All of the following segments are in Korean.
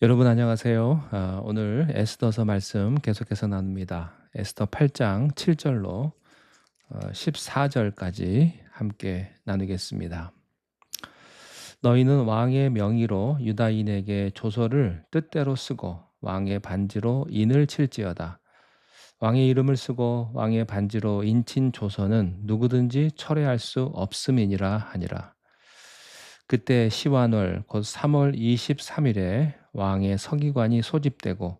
여러분 안녕하세요. 오늘 에스더서 말씀 계속해서 나눕니다. 에스더 8장 7절로 14절까지 함께 나누겠습니다. 너희는 왕의 명의로 유다인에게 조서를 뜻대로 쓰고 왕의 반지로 인을 칠지어다. 왕의 이름을 쓰고 왕의 반지로 인친 조서는 누구든지 철회할 수 없음이니라 하니라. 그때 시완월 곧 3월 23일에 왕의 서기관이 소집되고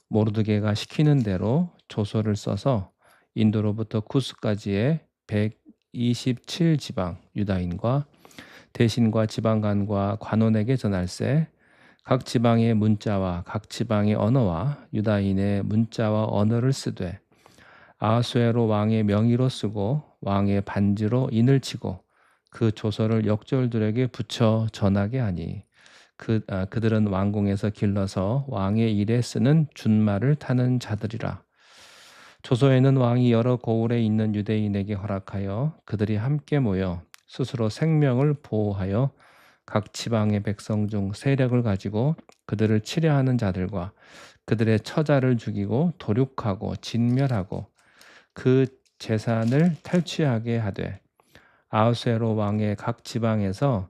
모르드게가 시키는 대로 조서를 써서 인도로부터 구스까지의 127지방 유다인과 대신과 지방관과 관원에게 전할세. 각 지방의 문자와 각 지방의 언어와 유다인의 문자와 언어를 쓰되 아하수에로 왕의 명의로 쓰고 왕의 반지로 인을 치고 그 조서를 역졸들에게 붙여 전하게 하니 그들은 왕궁에서 길러서 왕의 일에 쓰는 준말을 타는 자들이라. 조서에는 왕이 여러 고을에 있는 유대인에게 허락하여 그들이 함께 모여 스스로 생명을 보호하여 각 지방의 백성 중 세력을 가지고 그들을 치려하는 자들과 그들의 처자를 죽이고 도륙하고 진멸하고 그 재산을 탈취하게 하되 아하수에로 왕의 각 지방에서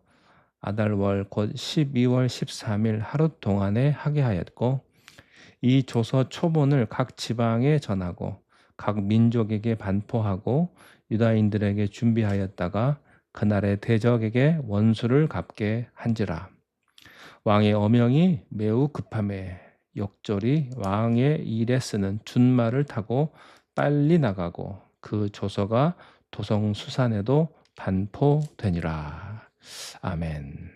아달월 곧 12월 13일 하루 동안에 하게 하였고 이 조서 초본을 각 지방에 전하고 각 민족에게 반포하고 유다인들에게 준비하였다가 그날의 대적에게 원수를 갚게 한지라. 왕의 어명이 매우 급함에 역졸이 왕의 일에 쓰는 준말을 타고 빨리 나가고 그 조서가 도성수산에도 반포되니라. 아멘.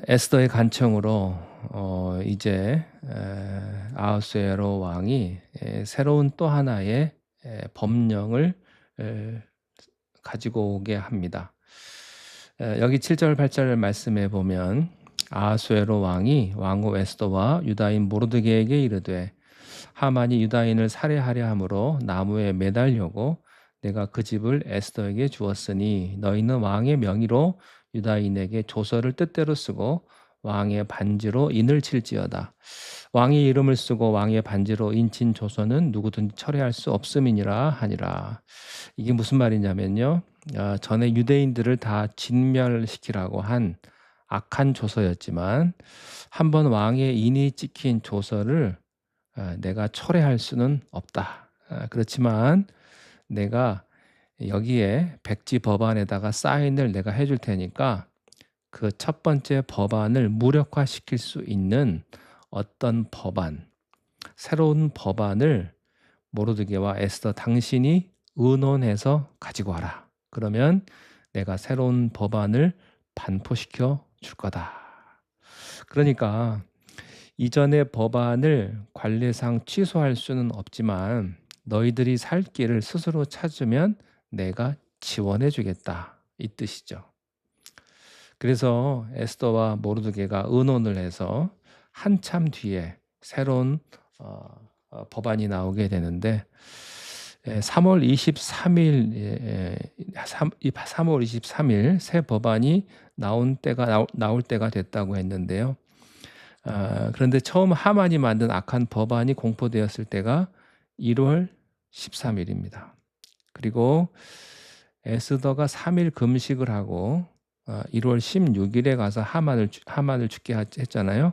에스더의 간청으로 이제 아하수에로 왕이 새로운 또 하나의 법령을 가지고 오게 합니다. 여기 7절 8절 말씀에 보면 아하수에로 왕이 왕후 에스더와 유다인 모르드게에게 이르되 하만이 유다인을 살해하려 함으로 나무에 매달려고 내가 그 집을 에스더에게 주었으니 너희는 왕의 명의로 유다인에게 조서를 뜻대로 쓰고 왕의 반지로 인을 칠지어다. 왕의 이름을 쓰고 왕의 반지로 인친 조서는 누구든지 철회할 수 없음이니라 하니라. 이게 무슨 말이냐면요. 전에 유대인들을 다 진멸시키라고 한 악한 조서였지만 한번 왕의 인이 찍힌 조서를 내가 철회할 수는 없다. 그렇지만 내가 여기에 백지 법안에다가 사인을 내가 해줄 테니까 그 첫 번째 법안을 무력화시킬 수 있는 어떤 법안, 새로운 법안을 모르드게와 에스더 당신이 의논해서 가지고 와라. 그러면 내가 새로운 법안을 반포시켜 줄 거다. 그러니까 이전의 법안을 관례상 취소할 수는 없지만 너희들이 살 길을 스스로 찾으면 내가 지원해 주겠다. 이 뜻이죠. 그래서 에스더와 모르드게가 의논을 해서 한참 뒤에 새로운 법안이 나오게 되는데 3월 23일 새 법안이 나올 때가 됐다고 했는데요. 그런데 처음 하만이 만든 악한 법안이 공포되었을 때가 1월 13일입니다. 그리고 에스더가 3일 금식을 하고 1월 16일에 가서 하만을 죽게 했잖아요.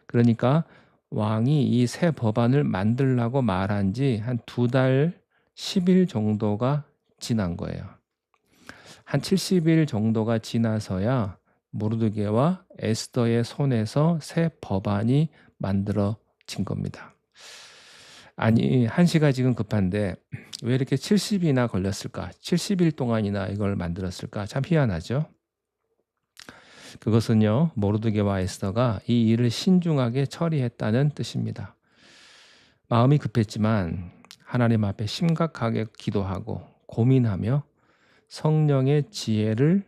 그러니까 왕이 이 새 법안을 만들라고 말한 지 한 2달 10일 정도가 지난 거예요. 한 70일 정도가 지나서야 모르드게와 에스더의 손에서 새 법안이 만들어진 겁니다. 아니, 한시가 지금 급한데 왜 이렇게 70일이나 걸렸을까? 70일 동안이나 이걸 만들었을까? 참 희한하죠. 그것은요, 모르드게와 에스더가 이 일을 신중하게 처리했다는 뜻입니다. 마음이 급했지만 하나님 앞에 심각하게 기도하고 고민하며 성령의 지혜를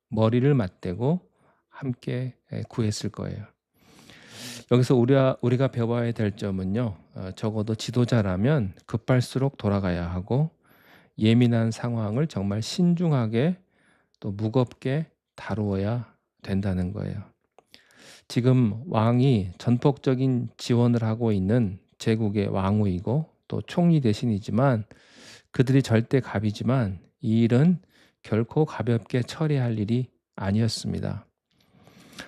머리를 맞대고 함께 구했을 거예요. 여기서 우리가 배워야 될 점은요, 적어도 지도자라면 급할수록 돌아가야 하고 예민한 상황을 정말 신중하게 또 무겁게 다루어야 된다는 거예요. 지금 왕이 전폭적인 지원을 하고 있는 제국의 왕후이고 또 총리 대신이지만 그들이 절대 갑이지만 이 일은 결코 가볍게 처리할 일이 아니었습니다.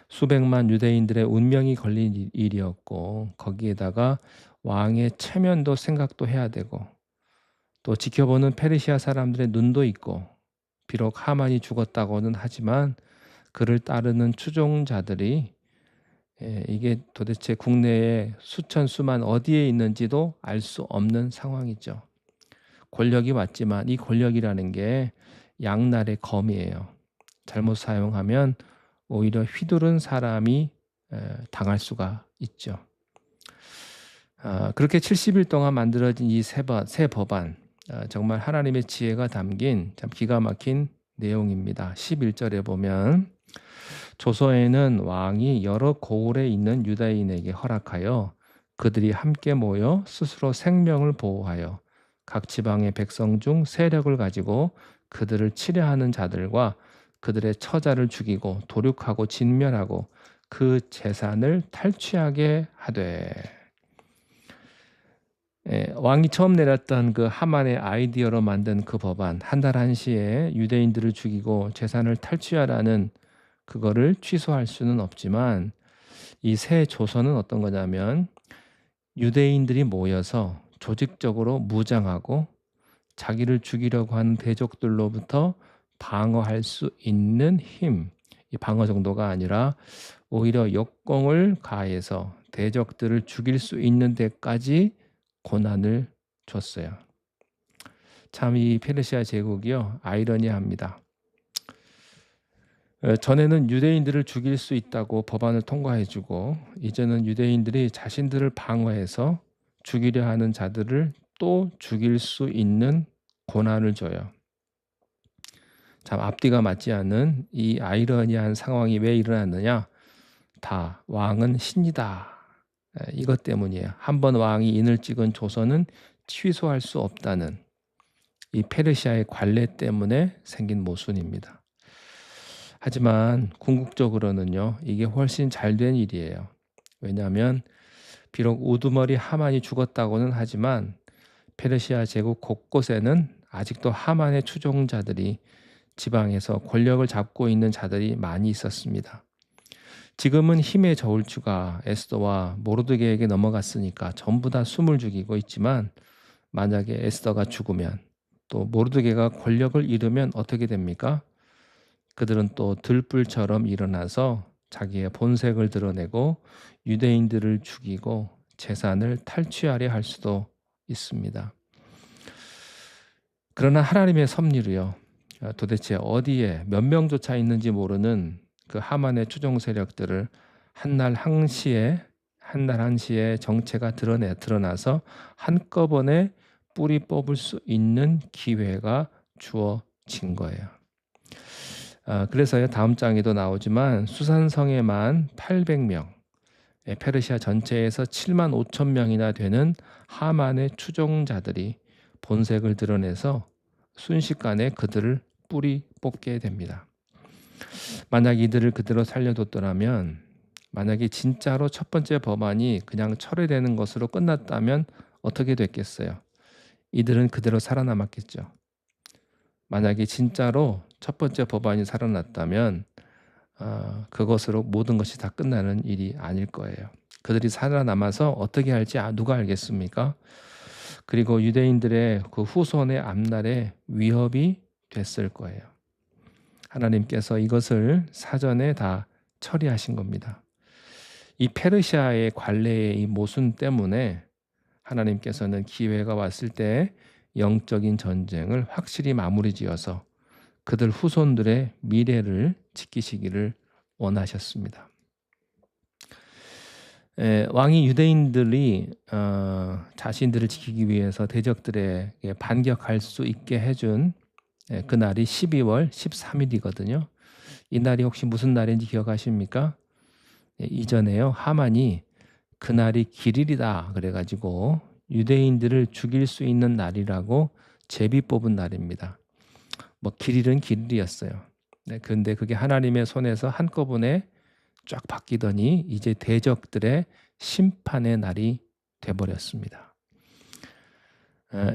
수백만 유대인들의 운명이 걸린 일이었고 거기에다가 왕의 체면도 생각도 해야 되고 또 지켜보는 페르시아 사람들의 눈도 있고 비록 하만이 죽었다고는 하지만 그를 따르는 추종자들이 이게 도대체 국내에 수천 수만 어디에 있는지도 알 수 없는 상황이죠. 권력이 왔지만 이 권력이라는 게 양날의 검이에요. 잘못 사용하면 오히려 휘두른 사람이 당할 수가 있죠. 그렇게 70일 동안 만들어진 이 새 법안, 정말 하나님의 지혜가 담긴 참 기가 막힌 내용입니다. 11절에 보면 조서에는 왕이 여러 고을에 있는 유다인에게 허락하여 그들이 함께 모여 스스로 생명을 보호하여 각 지방의 백성 중 세력을 가지고 그들을 치려하는 자들과 그들의 처자를 죽이고 도륙하고 진멸하고 그 재산을 탈취하게 하되. 왕이 처음 내렸던 그 하만의 아이디어로 만든 그 법안, 한 달 한시에 유대인들을 죽이고 재산을 탈취하라는 그거를 취소할 수는 없지만 이 새 조서는 어떤 거냐면 유대인들이 모여서 조직적으로 무장하고 자기를 죽이려고 하는 대적들로부터 방어할 수 있는 힘, 이 방어 정도가 아니라 오히려 역공을 가해서 대적들을 죽일 수 있는 데까지 고난을 줬어요. 참 이 페르시아 제국이요 아이러니합니다. 전에는 유대인들을 죽일 수 있다고 법안을 통과해주고 이제는 유대인들이 자신들을 방어해서 죽이려 하는 자들을 또 죽일 수 있는 고난을 줘요. 참 앞뒤가 맞지 않는 이 아이러니한 상황이 왜 일어났느냐? 다 왕은 신이다. 이것 때문이에요. 한번 왕이 인을 찍은 조선은 취소할 수 없다는 이 페르시아의 관례 때문에 생긴 모순입니다. 하지만 궁극적으로는요, 이게 훨씬 잘된 일이에요. 왜냐하면 비록 우두머리 하만이 죽었다고는 하지만 페르시아 제국 곳곳에는 아직도 하만의 추종자들이 지방에서 권력을 잡고 있는 자들이 많이 있었습니다. 지금은 힘의 저울추가 에스더와 모르드게에게 넘어갔으니까 전부 다 숨을 죽이고 있지만 만약에 에스더가 죽으면 또 모르드게가 권력을 잃으면 어떻게 됩니까? 그들은 또 들불처럼 일어나서 자기의 본색을 드러내고 유대인들을 죽이고 재산을 탈취하려 할 수도 있습니다. 그러나 하나님의 섭리로요. 도대체 어디에 몇 명조차 있는지 모르는 그 하만의 추종 세력들을 한날 한시에 정체가 드러나서 한꺼번에 뿌리 뽑을 수 있는 기회가 주어진 거예요. 그래서요 다음 장에도 나오지만 수산성에만 800명, 페르시아 전체에서 7만 5천 명이나 되는 하만의 추종자들이 본색을 드러내서 순식간에 그들을 뿌리 뽑게 됩니다. 만약 이들을 그대로 살려뒀더라면, 만약에 진짜로 첫 번째 법안이 그냥 철회되는 것으로 끝났다면 어떻게 됐겠어요? 이들은 그대로 살아남았겠죠. 만약에 진짜로 첫 번째 법안이 살아났다면 그것으로 모든 것이 다 끝나는 일이 아닐 거예요. 그들이 살아남아서 어떻게 할지 누가 알겠습니까? 그리고 유대인들의 그 후손의 앞날에 위협이 됐을 거예요. 하나님께서 이것을 사전에 다 처리하신 겁니다. 이 페르시아의 관례의 이 모순 때문에 하나님께서는 기회가 왔을 때 영적인 전쟁을 확실히 마무리 지어서 그들 후손들의 미래를 지키시기를 원하셨습니다. 왕이 유대인들이 자신들을 지키기 위해서 대적들에게 반격할 수 있게 해준 그날이 12월 13일이거든요. 이 날이 혹시 무슨 날인지 기억하십니까? 이전에요 하만이 그날이 기릴이다 그래가지고 유대인들을 죽일 수 있는 날이라고 제비 뽑은 날입니다. 뭐 기릴은 기릴이었어요. 근데 그게 하나님의 손에서 한꺼번에 쫙 바뀌더니 이제 대적들의 심판의 날이 돼버렸습니다.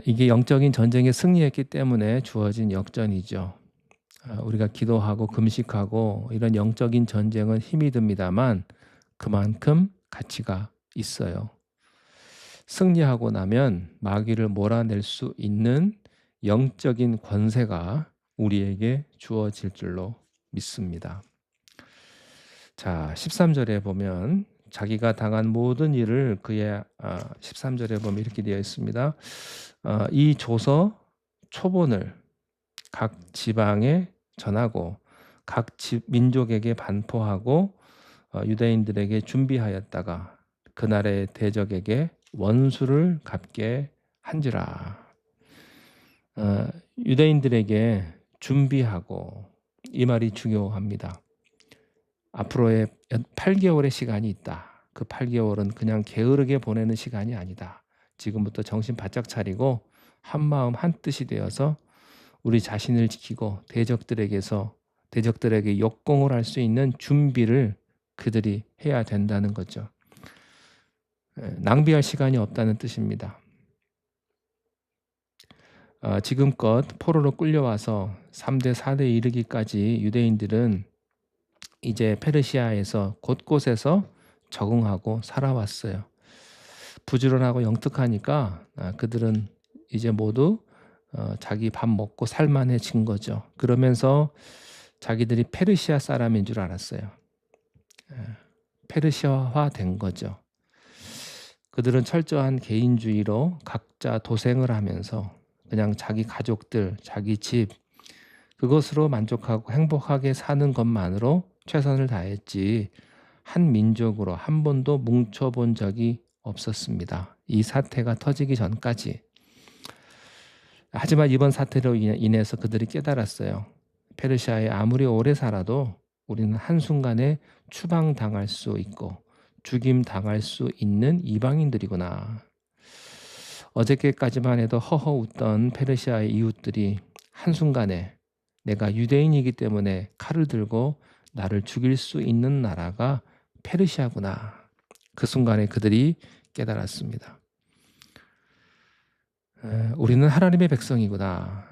이게 영적인 전쟁에 승리했기 때문에 주어진 역전이죠. 우리가 기도하고 금식하고 이런 영적인 전쟁은 힘이 듭니다만 그만큼 가치가 있어요. 승리하고 나면 마귀를 몰아낼 수 있는 영적인 권세가 우리에게 주어질 줄로 믿습니다. 자, 13절에 보면 자기가 당한 모든 일을 그의 13절에 보면 이렇게 되어 있습니다. 이 조서 초본을 각 지방에 전하고 각 민족에게 반포하고 유대인들에게 준비하였다가 그날의 대적에게 원수를 갚게 한지라. 유대인들에게 준비하고 이 말이 중요합니다. 앞으로의 8개월의 시간이 있다. 그 8개월은 그냥 게으르게 보내는 시간이 아니다. 지금부터 정신 바짝 차리고 한마음 한뜻이 되어서 우리 자신을 지키고 대적들에게 역공을 할 수 있는 준비를 그들이 해야 된다는 거죠. 낭비할 시간이 없다는 뜻입니다. 지금껏 포로로 끌려와서 3대 4대 이르기까지 유대인들은 이제 페르시아에서 곳곳에서 적응하고 살아왔어요. 부지런하고 영특하니까 그들은 이제 모두 자기 밥 먹고 살만해진 거죠. 그러면서 자기들이 페르시아 사람인 줄 알았어요. 페르시아화 된 거죠. 그들은 철저한 개인주의로 각자 도생을 하면서 그냥 자기 가족들, 자기 집 그것으로 만족하고 행복하게 사는 것만으로 최선을 다했지 한 민족으로 한 번도 뭉쳐본 적이 없었습니다. 이 사태가 터지기 전까지. 하지만 이번 사태로 인해서 그들이 깨달았어요. 페르시아에 아무리 오래 살아도 우리는 한순간에 추방당할 수 있고 죽임당할 수 있는 이방인들이구나. 어저께까지만 해도 허허 웃던 페르시아의 이웃들이 한순간에 내가 유대인이기 때문에 칼을 들고 나를 죽일 수 있는 나라가 페르시아구나. 그 순간에 그들이 깨달았습니다. 우리는 하나님의 백성이구나.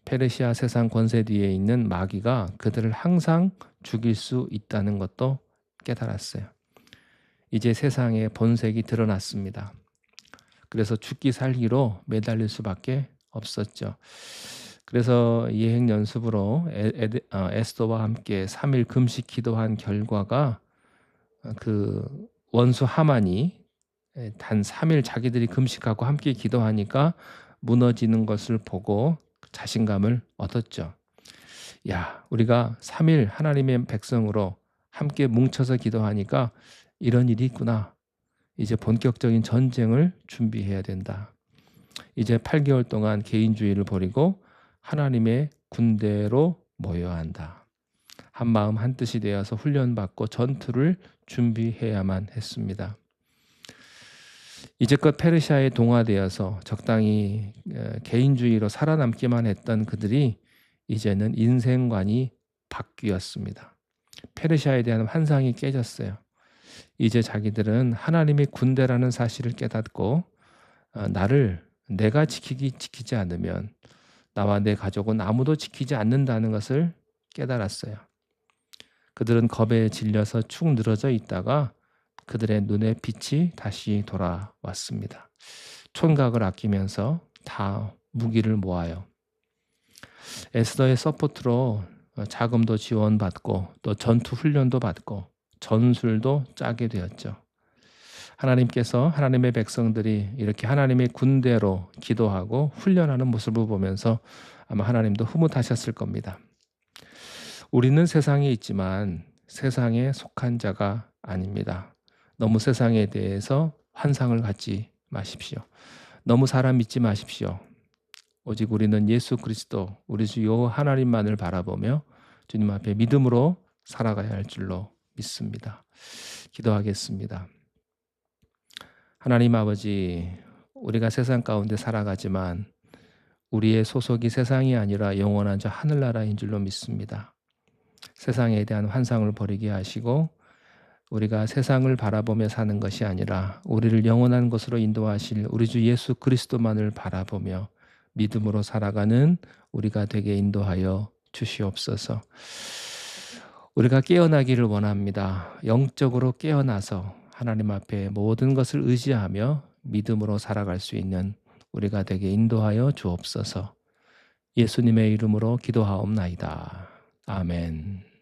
페르시아 세상 권세 뒤에 있는 마귀가 그들을 항상 죽일 수 있다는 것도 깨달았어요. 이제 세상의 본색이 드러났습니다. 그래서 죽기 살기로 매달릴 수밖에 없었죠. 그래서 예행 연습으로 에스더와 함께 3일 금식 기도한 결과가 그 원수 하만이 단 3일 자기들이 금식하고 함께 기도하니까 무너지는 것을 보고 자신감을 얻었죠. 야, 우리가 3일 하나님의 백성으로 함께 뭉쳐서 기도하니까 이런 일이 있구나. 이제 본격적인 전쟁을 준비해야 된다. 이제 8개월 동안 개인주의를 버리고 하나님의 군대로 모여야 한다. 한마음 한뜻이 되어서 훈련받고 전투를 준비해야만 했습니다. 이제껏 페르시아에 동화되어서 적당히 개인주의로 살아남기만 했던 그들이 이제는 인생관이 바뀌었습니다. 페르시아에 대한 환상이 깨졌어요. 이제 자기들은 하나님의 군대라는 사실을 깨닫고 나를 내가 지키지 않으면 나와 내 가족은 아무도 지키지 않는다는 것을 깨달았어요. 그들은 겁에 질려서 축 늘어져 있다가 그들의 눈에 빛이 다시 돌아왔습니다. 총각을 아끼면서 다 무기를 모아요. 에스더의 서포트로 자금도 지원받고 또 전투 훈련도 받고 전술도 짜게 되었죠. 하나님께서 하나님의 백성들이 이렇게 하나님의 군대로 기도하고 훈련하는 모습을 보면서 아마 하나님도 흐뭇하셨을 겁니다. 우리는 세상에 있지만 세상에 속한 자가 아닙니다. 너무 세상에 대해서 환상을 갖지 마십시오. 너무 사람 믿지 마십시오. 오직 우리는 예수 그리스도 우리 주 여호와 하나님만을 바라보며 주님 앞에 믿음으로 살아가야 할 줄로 믿습니다. 기도하겠습니다. 하나님 아버지, 우리가 세상 가운데 살아가지만 우리의 소속이 세상이 아니라 영원한 저 하늘나라인 줄로 믿습니다. 세상에 대한 환상을 버리게 하시고 우리가 세상을 바라보며 사는 것이 아니라 우리를 영원한 것으로 인도하실 우리 주 예수 그리스도만을 바라보며 믿음으로 살아가는 우리가 되게 인도하여 주시옵소서. 우리가 깨어나기를 원합니다. 영적으로 깨어나서 하나님 앞에 모든 것을 의지하며 믿음으로 살아갈 수 있는 우리가 되게 인도하여 주옵소서. 예수님의 이름으로 기도하옵나이다. 아멘.